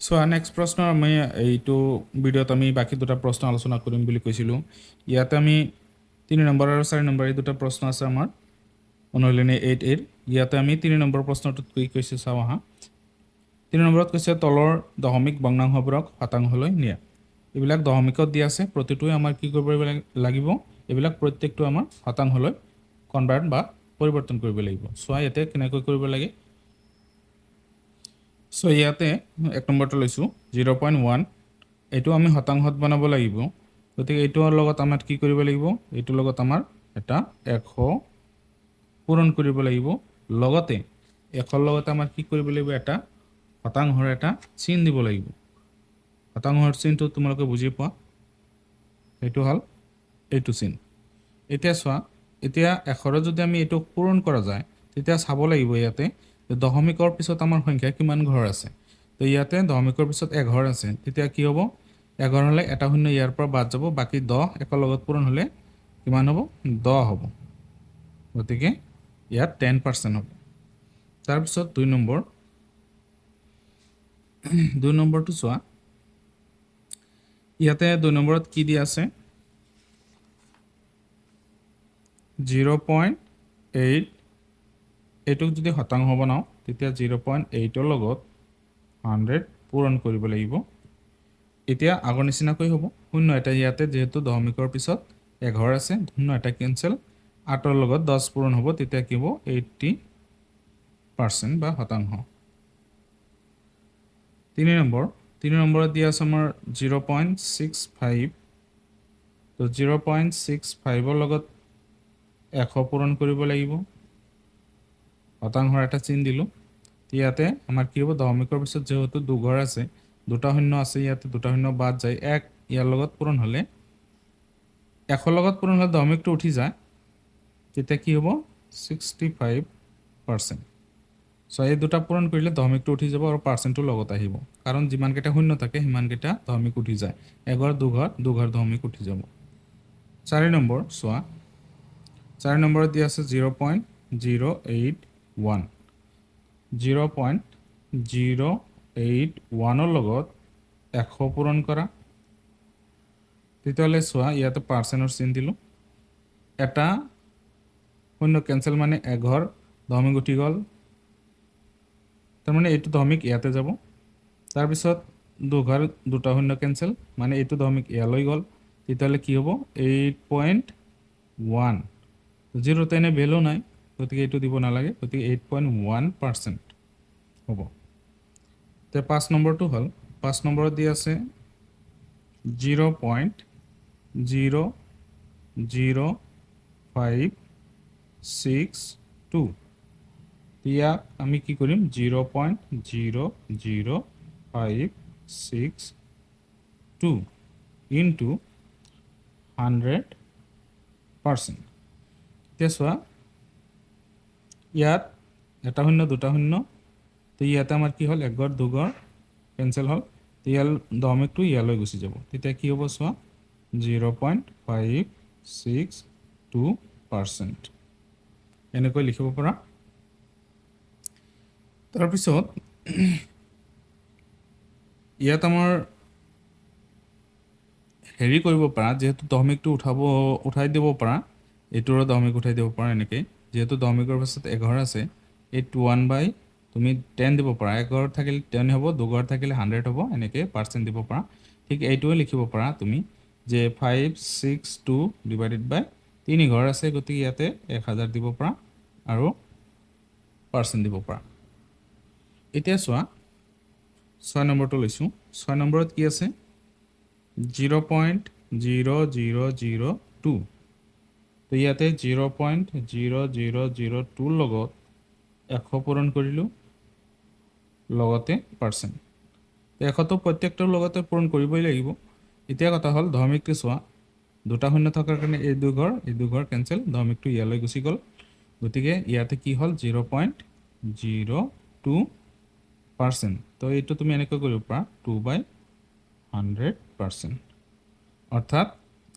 So next প্ৰশ্ন আমি এইটো ভিডিঅ'ত আমি বাকী দুটা প্ৰশ্ন আলোচনা কৰিম বুলি কৈছিলোঁ। ইয়াতে আমি 3 নম্বৰ আৰু 4 নম্বৰ এই দুটা প্ৰশ্ন আছে আমাৰ অনুশীলনী 8A ইয়াতে আমি 3 নম্বৰ প্ৰশ্নটোত কি কৈছে চাওঁ আহা। 3 নম্বৰত কৈছে তলৰ দশমিক ভগ্নাংশবোৰক শতাংশলৈ নিয়া। এইবিলাক দশমিকত দিয়া আছে, প্ৰতিটোৱে আমাৰ কি কৰিব লাগিব, এইবিলাক প্ৰত্যেকটো আমাৰ শতাংশলৈ কনভাৰ্ট বা পৰিৱৰ্তন কৰিব লাগিব। চোৱা ইয়াতে কেনেকৈ কৰিব লাগে। সো ইয়াতে 1 নম্বৰটো লৈছোঁ 0.1, এইটো আমি শতাংশত বনাব লাগিব। গতিকে এইটোৰ লগত আমাৰ কি কৰিব লাগিব, এইটোৰ লগত আমাৰ এটা 100 পূৰণ কৰিব লাগিব। লগতে 100ৰ লগতে আমাৰ কি কৰিব লাগিব, এটা শতাংশৰ এটা চিন দিব লাগিব। শতাংশৰ চিনটো তোমালোকে বুজি পোৱা, এইটো হ'ল এইটো চিন। এতিয়া চোৱা, এতিয়া 100 যদি আমি এইটো পূৰণ কৰা যায় তেতিয়া চাব লাগিব ইয়াতে দশমিকৰ পিছত আমাৰ সংখ্যা কিমান ঘৰ আছে। তো ইয়াতে দশমিকৰ পিছত 1 ঘৰ আছে, তেতিয়া কি হ'ব, 1 ঘৰ হ'লে এটা শূন্য ইয়াৰ পৰা বাদ যাব, বাকী 10 1ৰ লগত পূৰণ হ'লে কিমান হ'ব, 10 হ'ব। গতিকে ইয়াত 10% হ'ব। তাৰপিছত 2 নম্বৰটো চোৱা, ইয়াতে 2 নম্বৰত কি দিয়া আছে, 0.8, এইটোক যদি শতাংশ বনাওঁ তেতিয়া 0.8ৰ লগত 100 পূৰণ কৰিব লাগিব। এতিয়া আগৰ নিচিনাকৈ হ'ব, শূন্য এটা ইয়াতে যিহেতু দশমিকৰ পিছত 1 ঘৰ আছে, শূন্য এটা কেঞ্চেল, 8ৰ লগত 10 পূৰণ হ'ব, তেতিয়া কি হ'ব, 80% বা শতাংশ। 3 নম্বৰত দিয়া আছে আমাৰ 0.65, তো 0.65ৰ লগত 100 পূৰণ কৰিব লাগিব, শতাংশৰ এটা চিন দিলোঁ। ইয়াতে আমাৰ কি হ'ব, দশমিকৰ পিছত যেহেতু 2 ঘৰ আছে, 2টা শূন্য আছে, ইয়াতে 2টা শূন্য বাদ যায়, 1 ইয়াৰ লগত পূৰণ হ'লে, 100ৰ লগত পূৰণ হ'লে দশমিকটো উঠি যায়, তেতিয়া কি হ'ব, 65%। সো এই দুটা পূৰণ কৰিলে দশমিকটো উঠি যাব আৰু পাৰ্চেণ্টটো লগত আহিব, কাৰণ যিমানকেইটা শূন্য থাকে সিমানকেইটা দশমিক উঠি যায়। 1 ঘৰ 2 ঘৰ 2 ঘৰ দশমিক উঠি যাব। 4 নম্বৰ চোৱা, 4 নম্বৰত দিয়া আছে 0.081, 0.081ৰ লগত 100 পূৰণ কৰা। তেতিয়াহ'লে চোৱা, ইয়াতে পাৰ্চেণ্টৰ চিন দিলোঁ, এটা শূন্য কেঞ্চেল মানে 1 ঘৰ দশমিক উঠি গ'ল, তাৰমানে এইটো দশমিক ইয়াতে যাব। তাৰপিছত 2 ঘৰ 2টা শূন্য কেঞ্চেল মানে এইটো দশমিক ইয়ালৈ গ'ল, তেতিয়াহ'লে কি হ'ব, 8.1, 0তে এনে ভেলু নাই, গতিকে এইটো দিব নালাগে, গতিকে 8.1% হ'ব। তে 5 নম্বৰটো হ'ল, 5 নম্বৰত দি আছে 0.00562, ইয়াক আমি কি কৰিম, 0.00562 ইনটু 100%। এতিয়া চোৱা, ইয়াত এটা শূন্য 2টা শূন্য, তো ইয়াতে আমাৰ কি হ'ল, 1 ঘৰ 2 ঘৰ কেঞ্চেল হ'ল, ইয়াৰ দশমিকটো ইয়ালৈ গুচি যাব, তেতিয়া কি হ'ব, চোৱা 0.562%, এনেকৈ লিখিব পৰা। তাৰপিছত ইয়াত আমাৰ হেৰি কৰিব পাৰা, যিহেতু দশমিকটো উঠাই দিব পাৰা, এইটোৰো দশমিক উঠাই দিব পাৰা এনেকৈ, যিহেতু দশমিকৰ পাছত 1 ঘৰ আছে, 1/, তুমি 10 দিব পাৰা, 1 ঘৰ থাকিলে 10 হ'ব, 2 ঘৰ থাকিলে 100 হ'ব, এনেকৈ পাৰ্চেণ্ট দিব পাৰা। ঠিক এইটোৱে লিখিব পাৰা তুমি, যে 562 ডিভাইডেড বাই 3 ঘৰ আছে, গতিকে ইয়াতে 1000 দিব পাৰা আৰু পাৰ্চেণ্ট দিব পাৰা। এতিয়া চোৱা, 6 নম্বৰটো লৈছোঁ, 6 নম্বৰত কি আছে, 0.0002, তো ইয়াতে 0.0002ৰ লগত 100 পূৰণ কৰিলোঁ, লগতে পাৰ্চেণ্ট। 100টো প্ৰত্যেকটোৰ লগতে পূৰণ কৰিবই লাগিব। এতিয়া কথা হ'ল, দশমিকটো চোৱা, 2টা শূন্য থকাৰ কাৰণে এই 2 ঘৰ কেঞ্চেল, দশমিকটো ইয়ালৈ গুচি গ'ল, গতিকে ইয়াতে কি হ'ল, 0.02%। তো এইটো তুমি এনেকৈ কৰিব পাৰা, 2/100%। অৰ্থাৎ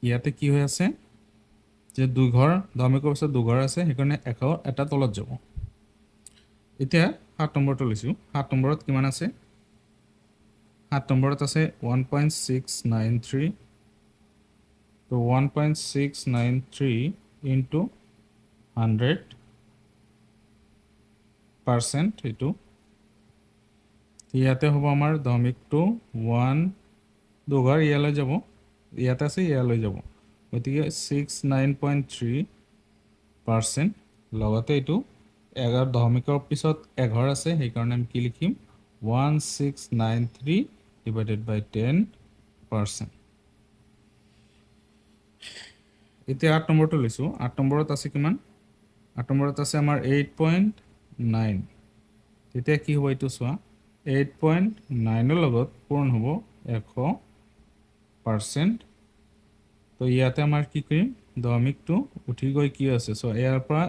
ইয়াতে কি হৈ আছে, যে 2 ঘৰ দশমিকৰ পিছত 2 ঘৰ আছে, সেইকাৰণে 100 এটা তলত যাব। এতিয়া 7 নম্বৰটো লৈছোঁ, 7 নম্বৰত কিমান আছে, 7 নম্বৰত আছে 1.693 তো 1.693 ইনটু 100% এইটো ইয়াতে হ'ব আমাৰ দশমিকটো 1 দুঘৰ ইয়ালৈ যাব ইয়াতে আছে ইয়ালৈ যাব গতিকে 69.3% লগতে এইটো 11 দশমিকৰ পিছত 11 আছে সেইকাৰণে আমি কি লিখিম 1693 divided by 10%. এতিয়া 8 নম্বৰটো লৈছো 8 নম্বৰত আছে কিমান 8 নম্বৰত আছে আমাৰ 8.9 তেতিয়া কি হ'ব এইটো চোৱা 8.9 ৰ লগত পূৰণ হ'ব 100%. তো ইয়াতে আমাৰ কি কৰিম দশমিকটো উঠি গৈ কি আছে সো ইয়াৰ পৰা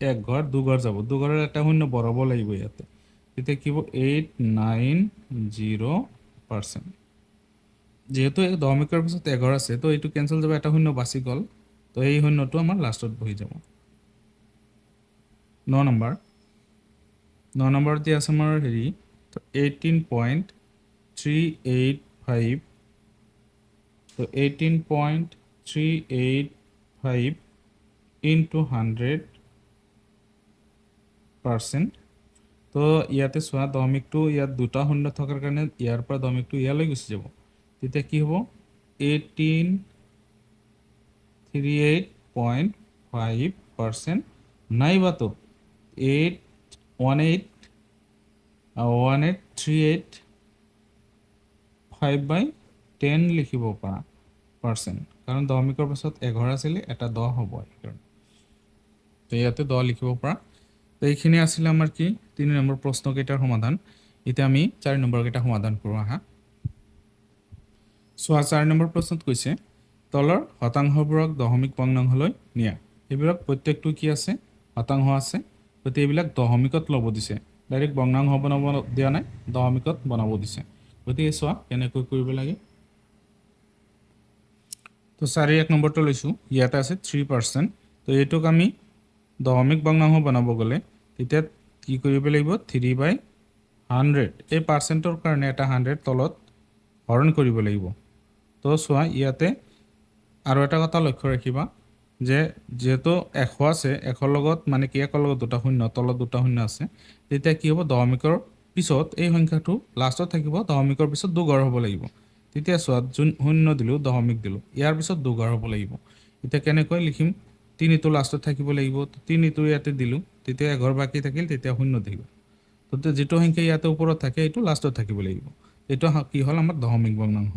এক ঘৰ দুঘৰ যাব দুঘৰৰ এটা শূন্য বঢ়াব লাগিব ইয়াতে তেতিয়া কি হ'ব 890%. যেহেতু এই দশমিকৰ পিছত 11 আছে তো এইটো কেনসেল যাব এটা শূন্য বাছি গল তো এই শূন্যটো আমাৰ লাষ্টত বহি যাব 9 নম্বৰ 9 নম্বৰত দি আছে আমাৰ হেৰি 18.385 তো 18.385 into 100%. তো ইয়াতে চোৱা দশমিকটো ইয়াত দুটা শূন্য থকাৰ কাৰণে ইয়াৰ পৰা দশমিকটো ইয়ালৈ গুচি যাব তেতিয়া কি হ'ব 1838.5% নাইবাতো 1838 লিখিব পাৰা পাৰ্চেণ্ট কাৰণ দশমিকৰ পাছত 11 আছিল এটা 10 হ'ব সেইকাৰণে তো ইয়াতে 10 লিখিব পাৰা তো এইখিনি আছিল আমাৰ কি 3 নম্বৰ প্ৰশ্ন কেইটাৰ সমাধান এতিয়া আমি 4 নম্বৰ কেইটা সমাধান কৰো আহা সোয়া 4 নম্বৰ প্ৰশ্নত কৈছে তলৰ শতাংশবোৰক দশমিক ভগ্নাংশলৈ নিয়া এইবিলাক প্ৰত্যেকটো কি আছে শতাংশ আছে গতিকে এইবিলাক দশমিকত ল'ব দিছে ডাইৰেক্ট ভগ্নাংশ বনাব দিয়া নাই দশমিকত বনাব দিছে গতিকে সোয়া কেনেকৈ কৰিব লাগে তো 4 নম্বৰটো লৈছো ইয়াতে আছে 3% তো এইটোক আমি দশমিক ভগ্নাংশ বনাব গলে তেতিয়া কি কৰিব লাগিব 3/100 এই পাৰ্চেন্টৰ কাৰণে এটা 100 তলত হৰণ কৰিব লাগিব তো সোয়া ইয়াতে আৰু এটা কথা লক্ষ্য ৰাখিবা যে যেহেতু 100 আছে 100 লগত মানে কি একৰ লগত দুটা শূন্য তলত দুটা শূন্য আছে তেতিয়া কি হ'ব দশমিকৰ পিছত এই সংখ্যাটো লাষ্টত থাকিব দশমিকৰ পিছত দুঘৰ হ'ব লাগিব তেতিয়া সোয়া যোন শূন্য দিলো দশমিক দিলো ইয়াৰ পিছত দুঘৰ হ'ব লাগিব এতিয়া কেনেকৈ লিখিম 3 টো লাষ্টত থাকিব লাগিব 3 টো ইয়াতে দিলো তেতিয়া এঘৰ বাকি থাকিল তেতিয়া শূন্য থাকিব তো যেটো সংখ্যা ইয়াতে ওপৰত থাকে এইটো লাষ্টত থাকিব লাগিব এইটো কি হল আমাৰ দশমিক ভগ্নাংশ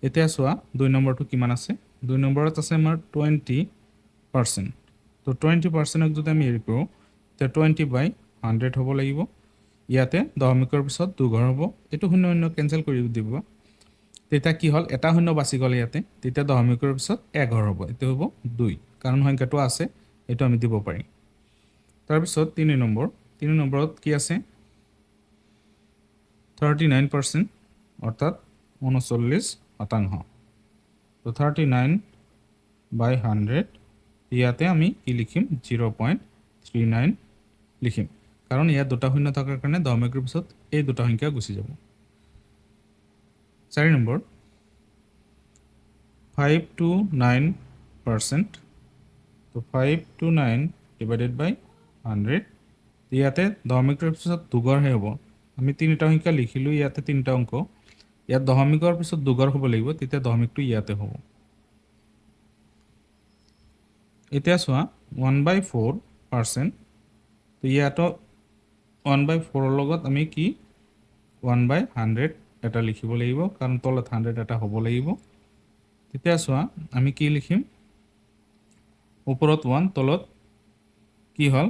এতিয়া সোয়া 2 নম্বৰটো কিমান আছে 2 নম্বৰত আছে আমাৰ 20% তো 20% যদি আমি হেৰি কৰো তে 20/100 হ'ব লাগিব ইয়াতে দশমিকৰ পিছত দুঘৰ হ'ব এটো শূন্য শূন্য কেনসেল কৰি দিব তেতিয়া কি হল এটা শূন্য বাছি গলে ইয়াতে তেতিয়া দশমিকৰ পিছত এঘৰ হ'ব এটো হ'ব 2 কাৰণ সংখ্যাটো আছে এটো আমি দিব পাৰিম তাৰ পিছত 3 নম্বৰত কি আছে 39% অৰ্থাৎ 39 শতাংশ তো 39/100 ইয়াতে আমি কি লিখিম 0.39 লিখিম কাৰণ ইয়াত দুটা শূন্য থকাৰ কাৰণে দশমিকৰ পিছত এই দুটা সংখ্যা গুচি যাব 4 নম্বৰ 5 to 9% তো 5 to 9 divided by 100 ইয়াতে দশমিকৰ পিছত দুঘৰ হে হ'ব আমি তিনিটা সংখ্যা লিখিলো ইয়াতে তিনিটা অংক ইয়াত দশমিকৰ পিছত দুঘৰ হ'ব লাগিব তেতিয়া দশমিকটো ইয়াতে হ'ব এতিয়া সোয়া 1/4% তো ইয়াতো 1/4 ৰ লগত আমি কি 1/100 এটা লিখিব লাগিব কাৰণ তলত 100 এটা হ'ব লাগিব তেতিয়া সোয়া আমি কি লিখিম ওপৰত 1 তলত কি হল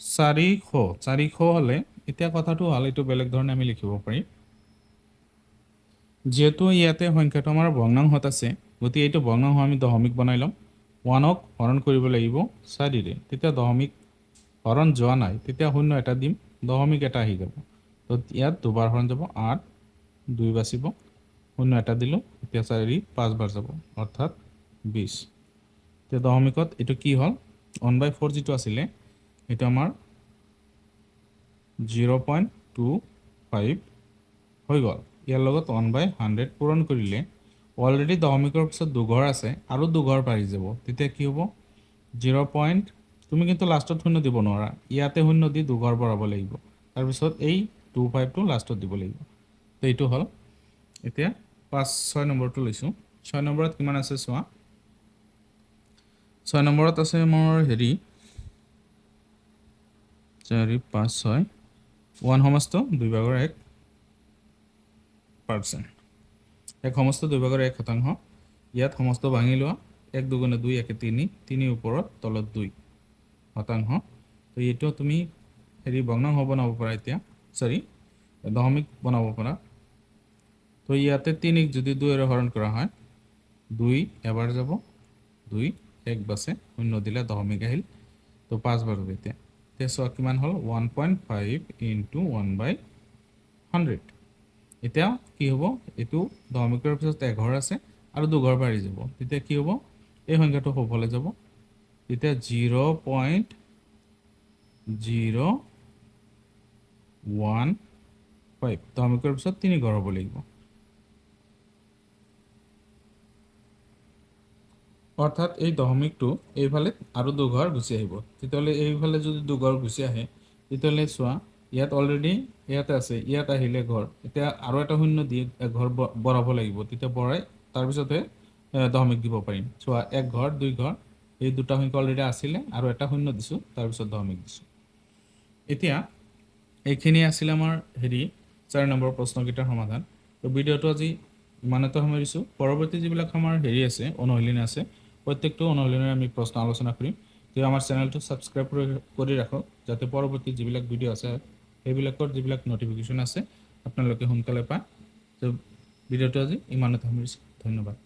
400 হলে এতিয়া কথাটো হল এটো বেলেগ ধৰণে আমি লিখিব পাৰিম যেহেতু ইয়াতে সংখ্যাটো আমাৰ ভগ্নাংশত আছে গতি এইটো ভগ্নাংশ আমি দশমিক বনাই লম 1ক হৰণ কৰিব লাগিব 4 ৰে তেতিয়া দশমিক হৰণ যোৱা নাই তেতিয়া শূন্য এটা দিম দশমিক এটা আহি যাব তো ইয়াত দুবাৰ হৰণ যাব 8 2 বাছিব শূন্য এটা দিলো এতিয়া 4 5 বাৰ যাব অৰ্থাৎ 20 তে দশমিকত এটো কি হল 1/4 যেটো আছিল এটা আমাৰ 0.25 হৈ গ'ল। ইয়াৰ লগত 1/100 পূৰণ কৰিলে অলৰেডি দশমিকৰ পিছত দুঘৰ আছে আৰু দুঘৰ বাঢ়ি যাব। তেতিয়া কি হ'ব 0. তুমি কিন্তু লাষ্টত শূন্য দিব নোৱাৰা, ইয়াতে শূন্য দি দুঘৰ বঢ়াব লাগিব, তাৰপিছত এই 25টো লাষ্টত দিব লাগিব। তো এইটো হ'ল। এতিয়া 6 নম্বৰটো লৈছোঁ। 6 নম্বৰত কিমান আছে চোৱা। 6 নম্বৰত আছে মোৰ 4, 5, 6 1 সমস্ত 2/1%। 1 সমস্ত 2/1%। ইয়াত সমস্ত ভাঙি লোৱা। 1 2 2 1 3 3 ওপৰত তলত 2 শতাংশ। তো এইটো তুমি ভগ্নাংশ বনাব পাৰা এতিয়া, দশমিক বনাব পাৰা। তো ইয়াতে 3ক যদি 2ৰে হৰণ কৰা হয় 2 এবাৰ যাব, 2 1 বাছে, শূন্য দিলে দশমিক আহিল। তো 5 বাৰ হ'ব। এতিয়া চোৱা কিমান হ'ল 1.5 × 1/100। এতিয়া কি হ'ব, এইটো দশমিকৰ পিছত এঘৰ আছে আৰু দুঘৰ বাঢ়ি যাব। তেতিয়া কি হ'ব, এই সংখ্যাটো সফলে যাব। তেতিয়া 0.015 দশমিকৰ পিছত 3 ঘৰ হ'ব লাগিব। অৰ্থাৎ এই দশমিকটো এইফালে আৰু দুঘৰ গুচি আহিব। তেতিয়াহ'লে এইফালে যদি দুঘৰ গুচি আহে, তেতিয়াহ'লে চোৱা ইয়াত অলৰেডি ইয়াতে আছে, ইয়াত আহিলে ঘৰ, এতিয়া আৰু এটা শূন্য দি ঘৰ বঢ়াব লাগিব। তেতিয়া বঢ়াই তাৰপিছতহে দশমিক দিব পাৰিম। চোৱা 1 ঘৰ 2 ঘৰ, এই দুটা সংখ্যা অলৰেডি আছিলে আৰু এটা শূন্য দিছোঁ, তাৰপিছত দশমিক দিছোঁ। এতিয়া এইখিনি আছিল আমাৰ 4 নম্বৰ প্ৰশ্নকেইটাৰ সমাধান। তো ভিডিঅ'টো আজি ইমানতে সামৰিছোঁ। পৰৱৰ্তী যিবিলাক আমাৰ আছে অনুশীলনী আছে, প্ৰত্যেকটো অনুশীলনীৰ আমি প্ৰশ্ন আলোচনা কৰিম। তো আমাৰ চেনেলটো ছাবস্ক্ৰাইব কৰি ৰাখক, যাতে পৰৱৰ্তী যিবিলাক ভিডিঅ' আছে সেইবিলাকৰ যিবিলাক নটিফিকেশ্যন আছে আপোনালোকে সোনকালে পায়। তো ভিডিঅ'টো আজি ইমানতে সামৰিছোঁ। ধন্যবাদ।